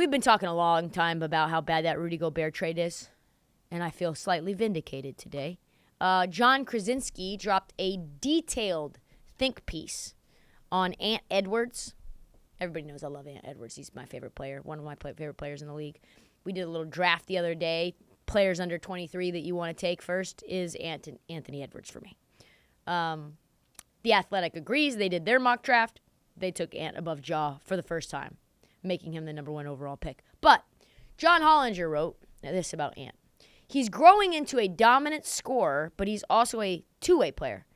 We've been talking a long time about how bad that Rudy Gobert trade is, and I feel slightly vindicated today. John Krasinski dropped a detailed think piece on Ant Edwards. Everybody knows I love Ant Edwards. He's my favorite player, one of my favorite players in the league. We did a little draft the other day. Players under 23 that you want to take first is Anthony Edwards for me. The Athletic agrees. They did their mock draft. They took Ant above Ja for the first time, making him the number 1 overall pick. But John Hollinger wrote this about Ant. He's growing into a dominant scorer, but he's also a two-way player.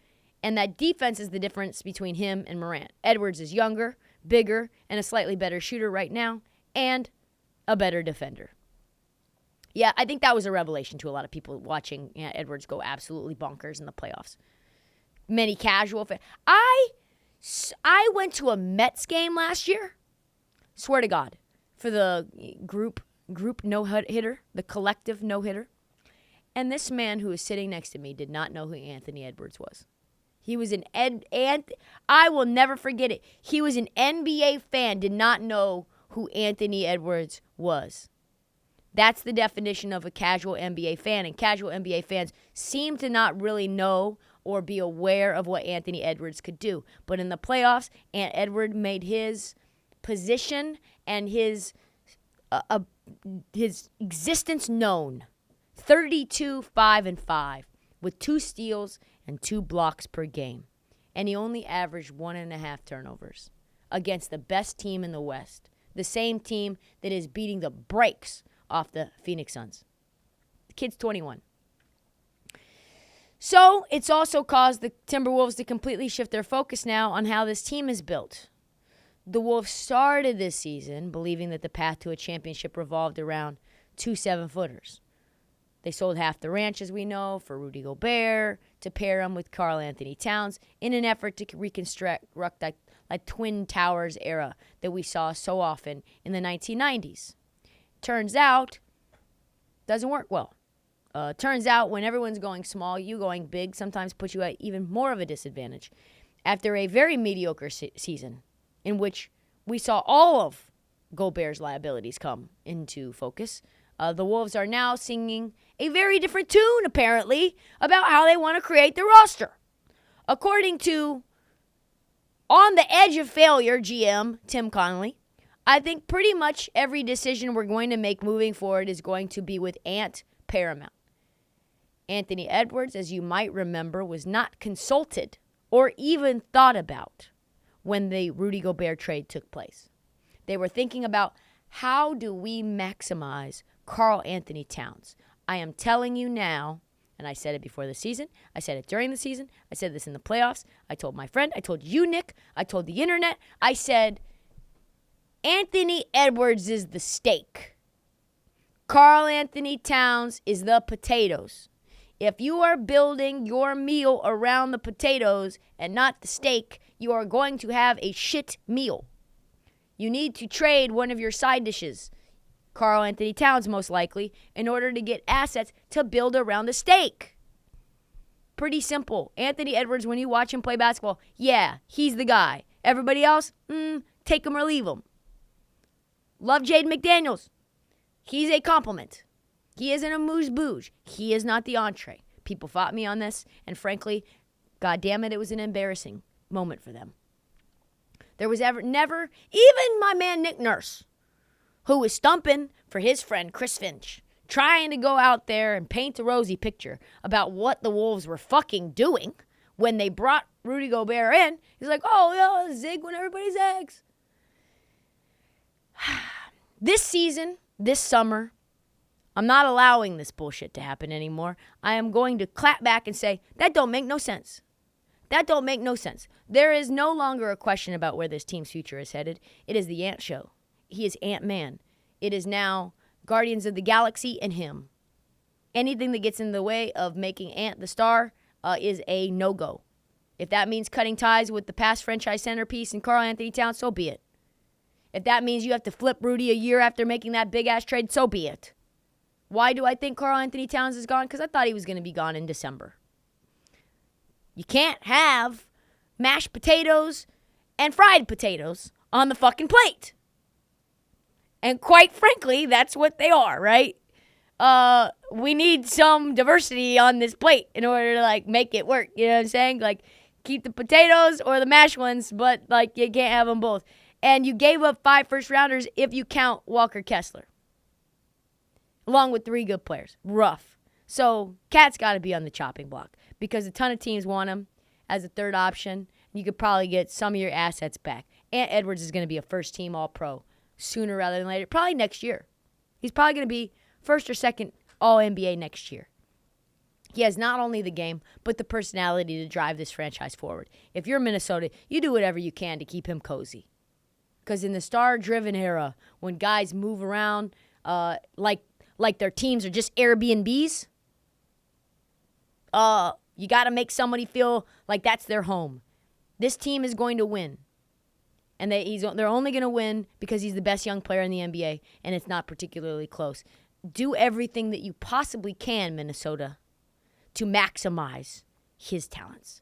And that defense is the difference between him and Morant. Edwards is younger, bigger, and a slightly better shooter right now, and a better defender. Yeah, I think that was a revelation to a lot of people watching Edwards go absolutely bonkers in the playoffs. Many casual fans. I went to a Mets game last year, swear to God, for the group no-hitter, the collective no-hitter. And this man who was sitting next to me did not know who Anthony Edwards was. He was I will never forget it. He was an NBA fan, did not know who Anthony Edwards was. That's the definition of a casual NBA fan, and casual NBA fans seem to not really know or be aware of what Anthony Edwards could do. But in the playoffs, Ant Edwards made his position and his existence known. 32, 5, and 5 with 2 steals and 2 blocks per game. And he only averaged 1.5 turnovers against the best team in the West, the same team that is beating the brakes off the Phoenix Suns. The kid's 21. So it's also caused the Timberwolves to completely shift their focus now on how this team is built. The Wolves started this season believing that the path to a championship revolved around 2 7-footers. They sold half the ranch, as we know, for Rudy Gobert to pair him with Karl Anthony Towns in an effort to reconstruct that Twin Towers era that we saw so often in the 1990s. Turns out, doesn't work well. Turns out when everyone's going small, you going big sometimes puts you at even more of a disadvantage. After a very mediocre season in which we saw all of Gobert's liabilities come into focus, the Wolves are now singing a very different tune, apparently, about how they want to create the roster. According to on the edge of failure GM Tim Connolly, I think pretty much every decision we're going to make moving forward is going to be with Ant paramount. Anthony Edwards, as you might remember, was not consulted or even thought about when the Rudy Gobert trade took place. They were thinking about how do we maximize Karl Anthony Towns. I am telling you now, and I said it before the season, I said it during the season, I said this in the playoffs, I told my friend, I told you, Nick, I told the internet, I said Anthony Edwards is the steak. Karl Anthony Towns is the potatoes. If you are building your meal around the potatoes and not the steak, you are going to have a shit meal. You need to trade one of your side dishes, Karl Anthony Towns most likely, in order to get assets to build around the steak. Pretty simple. Anthony Edwards, when you watch him play basketball, yeah, he's the guy. Everybody else, take him or leave him. Love Jaden McDaniels. He's a compliment. He isn't a moose-bouge. He is not the entree. People fought me on this, and frankly, God damn it was an embarrassing moment for them. There was never, even my man Nick Nurse, who was stumping for his friend Chris Finch, trying to go out there and paint a rosy picture about what the Wolves were fucking doing when they brought Rudy Gobert in. He's like, oh, yeah, zig when everybody's eggs. This season, this summer, I'm not allowing this bullshit to happen anymore. I am going to clap back and say, that don't make no sense. That don't make no sense. There is no longer a question about where this team's future is headed. It is the Ant Show. He is Ant-Man. It is now Guardians of the Galaxy and him. Anything that gets in the way of making Ant the star is a no-go. If that means cutting ties with the past franchise centerpiece and Karl Anthony Towns, so be it. If that means you have to flip Rudy a year after making that big-ass trade, so be it. Why do I think Karl Anthony Towns is gone? Because I thought he was going to be gone in December. You can't have mashed potatoes and fried potatoes on the fucking plate. And quite frankly, that's what they are, right? We need some diversity on this plate in order to, like, make it work. You know what I'm saying? Like, keep the potatoes or the mashed ones, but, like, you can't have them both. And you gave up 5 first-rounders if you count Walker Kessler, along with 3 good players. Rough. So, Cat's got to be on the chopping block because a ton of teams want him as a third option. You could probably get some of your assets back. Ant Edwards is going to be a first-team All-Pro sooner rather than later, probably next year. He's probably going to be first or second All-NBA next year. He has not only the game, but the personality to drive this franchise forward. If you're Minnesota, you do whatever you can to keep him cozy. Because in the star-driven era, when guys move around like their teams are just Airbnbs, you got to make somebody feel like that's their home. This team is going to win. And they're only going to win because he's the best young player in the NBA, and it's not particularly close. Do everything that you possibly can, Minnesota, to maximize his talents.